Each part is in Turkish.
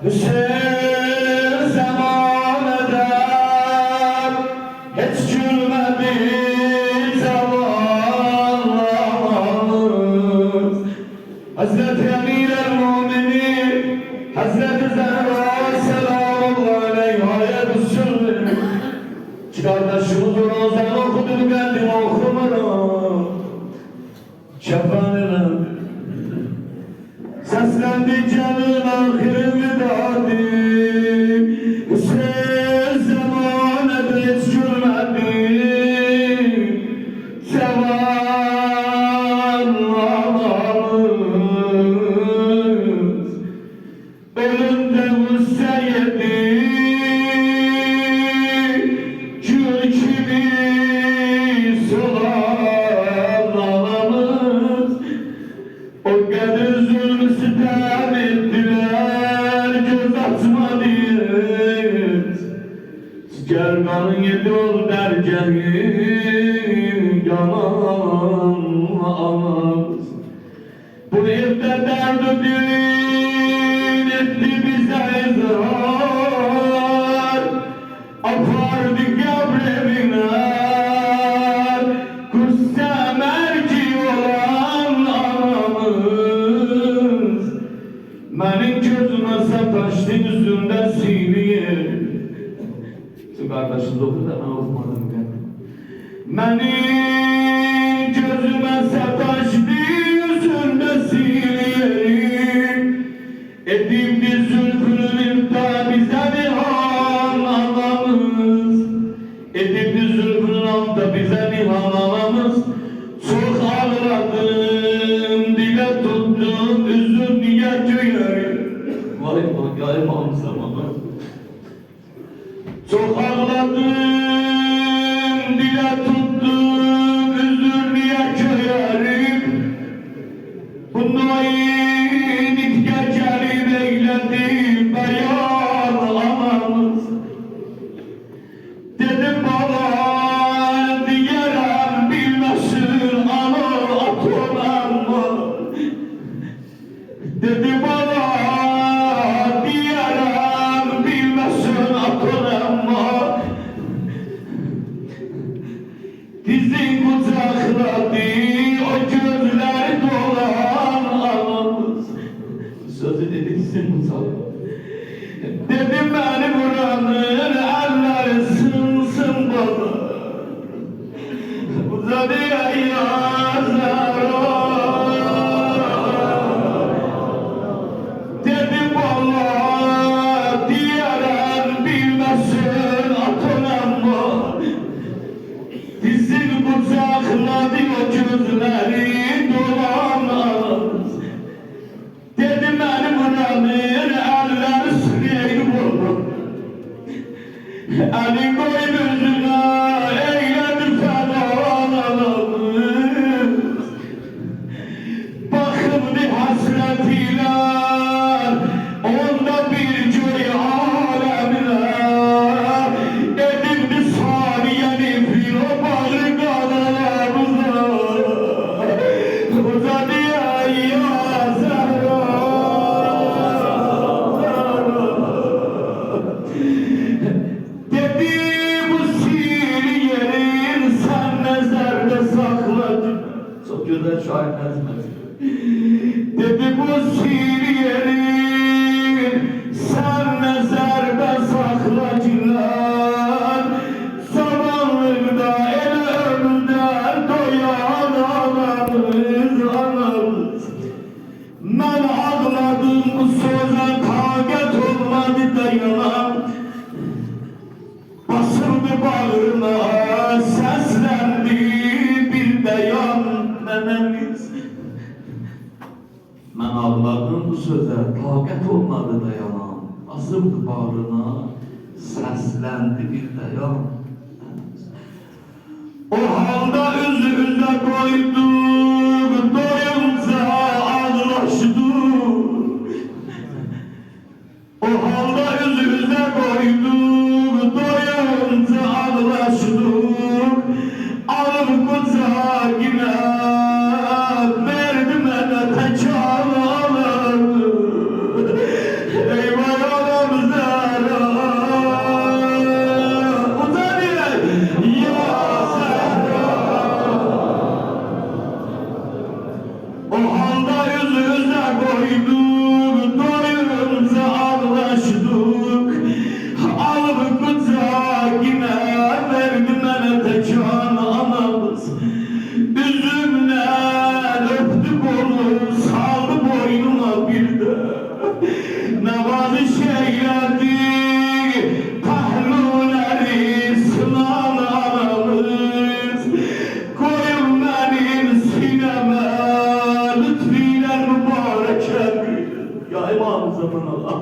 Hüseyin zamanında hiç gülmedi zavallamız. Hazreti Emir el-Muminin Hazreti Zehra selamullahi aleyha'ya düşsün. Kardeşimiz Rozan okudur kendim okumadım. Şefanına seslendi canın ahirimi dadi. Hüseyin zamanında hiç gülmedi zavallamız. Ölümde vursa yedi gül gibi solan ağlamız. O kadar zulmü sitem ettiler, göz açmadıyız. Gerganın yedi ol dergahı yalan ağlamız. Bu evde derdi din etti bize izhar. Apardı kabrevine kusse merci olan anamız. Benim gözüme sataştı yüzümde siliye. Şu kardeşiniz okur da ben okumadım ben. Benim gözüme sataştı yüzümde siliye. Edimdi zülfünün da bize nihan anamız. Edimdi zülfünün da bize nihan anamız. Çok ağladım, dile tuttum, üzüm niye tüylerim. Vay vay yaymam zamanı. Çok ağladım, dile tuttum, üzüm niye tüylerim. Bundan inik gecelim eyledim beyan anamız. Dedim bana diyerem bilmesin ana at olan mı? Dedi bana diyerem bilmesin at olan mı? Dizin kucakladı o gözler dolan anamız. Sözü dedi dizin kucakladı. Dedim beni buranın elleri sınsın bana. Uzadı ya Zahra. Dedim vallahi diyerem bilmesin atın mı? Dizin kucakladı o gözleri dolan ağız. Dedim beni buranın elleri süreyim bunu. Elin boynuzuna eyledi falan ağlamız. Bakımdı hasretiyle onda bir köy alemine. Edimdi saniyeni filo bağlı kanalarımıza. Uzadı ya Zahra. Dedi bu sihirli yerin sen nezerde sakladın. Çok güzel şair nezmedi. Dedi bu sihirli yerin sen nezerde saklacılar. Zamanlıkta el ömründen doyan anamız. Ben ağladım bu söze takat olmadı dayanam. Basıldı bağrına seslendi bir beyan nenemiz. Ben ağladım bu söze takat olmadı dayanam. Basıldı bağrına seslendi bir beyan. O halde üzerine koyduk doyunca ağlaştık. O halde üzerine koyduk doyunca ağlaştık. Alıp kucağına verdim ene doyduk, doyunca ağlaştık. Alıp kucağına verdi mənə təkan anamız. Üzümdən öptü kolu, saldı boynuma bir de. Namaziş eyledi pahluleri sınan anamız. Koyun benim sineme lütfiyle mübarek emri. Ya İmam Zaman Allah.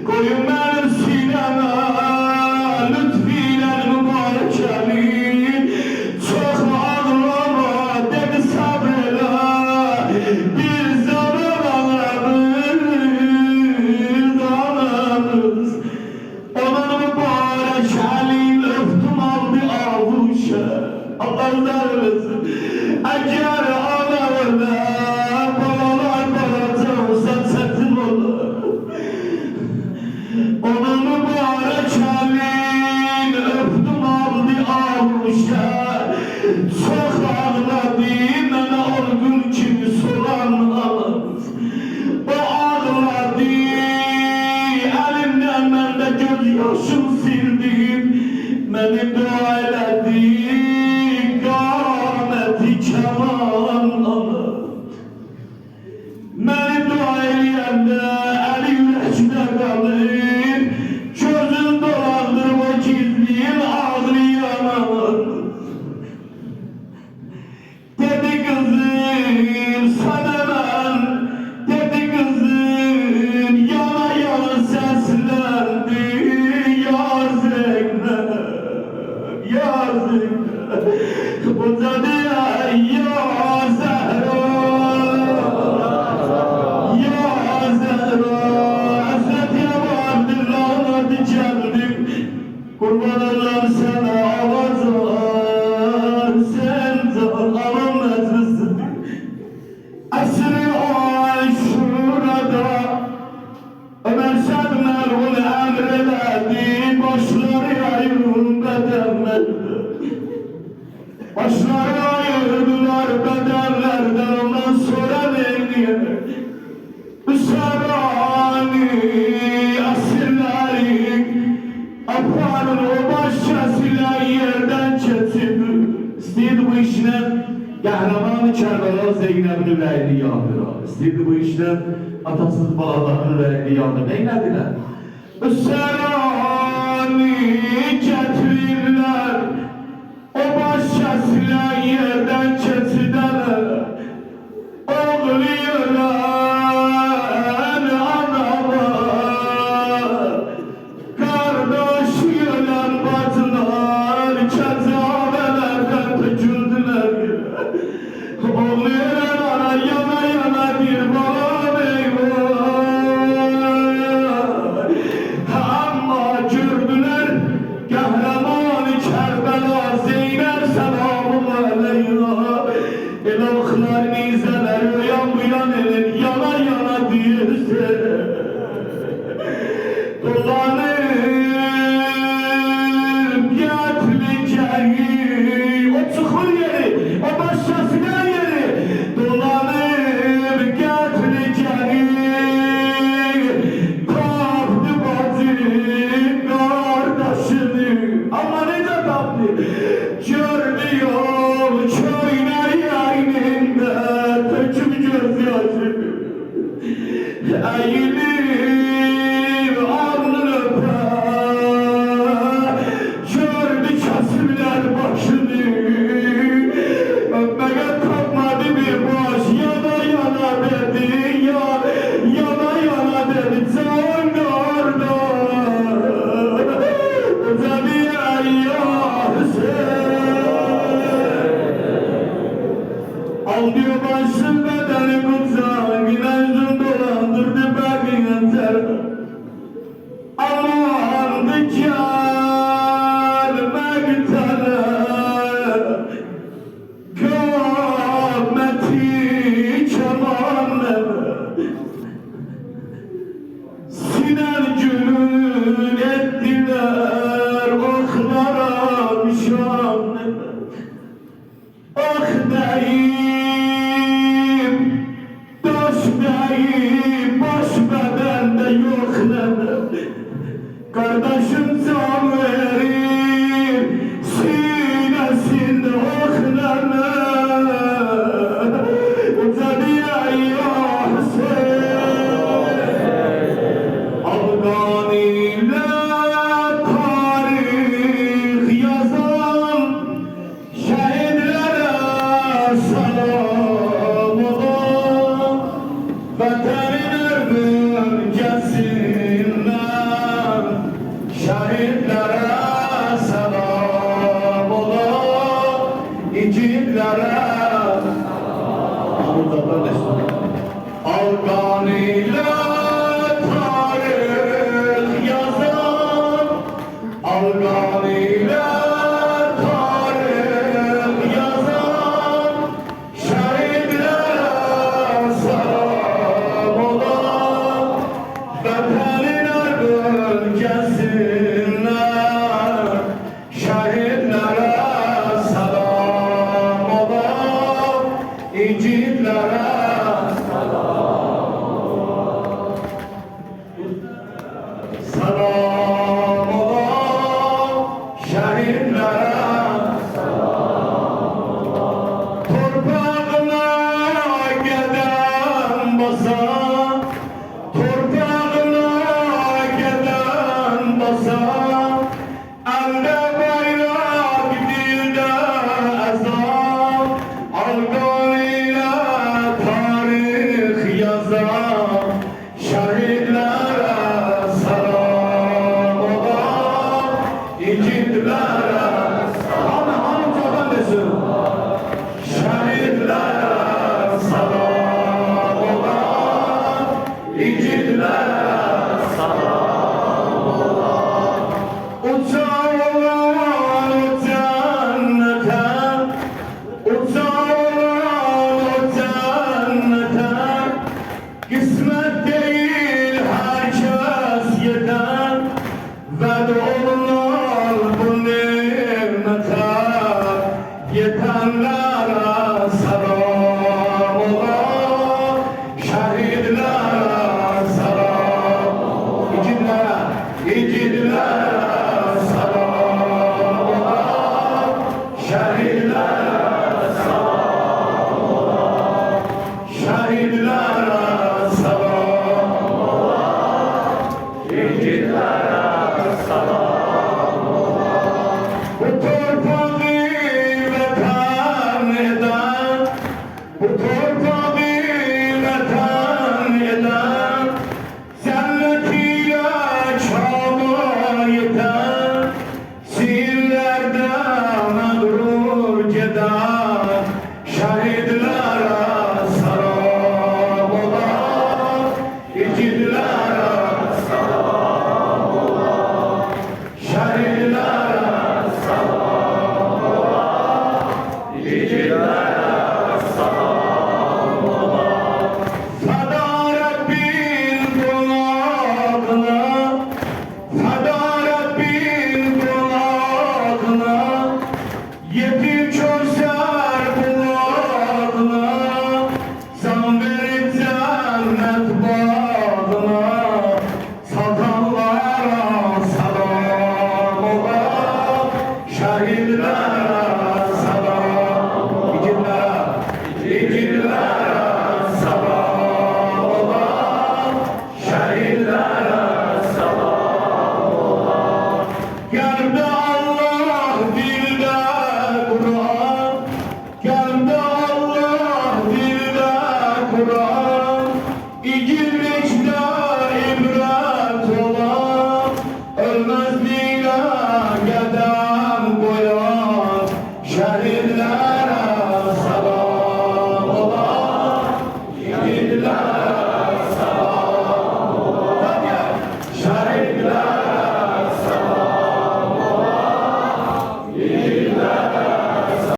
Koyun benim sineme lütfiyle mübarek emri. Çok ağlama dedi sabrela. Bir zaman anamız. Onun mübarek elini öptüm aldı avuşa. Allah vermesin. Eğer anamla balalar balaca olsa çetin olur. Onun mübarek elini öptüm aldı avuşa. Çok ağladı mənə olgun kimi soran anamız. O ağladı elimden mən də göz yaşım sildim. Məni dua elədi qaməti kəman anam. Məni dua eləyəndə əli ürəkdə qalır. Gözün dolandır o gizliyim ağlayan anam. Dedi kızım sana ben, dedi kızım yana yana seslendi. Ya Zeynep, ya Zeynep, o dedi ya Zehra, ya Zehra. Hasretiye vardı lanet geldim, kurban olam sana avazlar, sen can alam meclisidir. Esri Aşura'da Ömer Şad merhum emreledi, başları ayırın bedenlerdi. Başları ayırdılar bedenlerden, ondan sonra neydi? Üsarani asirleri aparın o başkasıyla yerden çetirdi. İsteydi bu işle Qəhrəman Kərbəla Zeynəbin ürəyini yandırar. İstəyirdi bu işlə atasız balaların ürəyini yandır. Neylədilər? Üsərani gətirirlər, o baş kəsilən yerdən keçidələr. Oğluyulan analar, qardaş yölen bacılar, kəcavələrdən töküldülər. Oğluyulan ana yana yana bir bala eyvah. Amma gördülər Qəhrəman-ı Kərbəla Zeynəb selamun aleyha. El oxlar nizələr uyan buyan elin yana yana deyirsə. Dolanır biətli gəri, o çıxır yeri, o başlasıdan yeri. Dolanır biətli gəri, tapdı bacı qardaşını. Amma necə tapdı? Gördü yol köynər yayınında töküb göz yaşını. Əyilir alnını öpər, gördü kasıblər başını. Öpməyə tapmadı bir baş, yana yana dedi, yana yana dedi, can qardaş. Dedi ey ya Hüseyin. Al diyor başın bedeni kucağına, güneşin dolandırdı beni Kardeşim can verir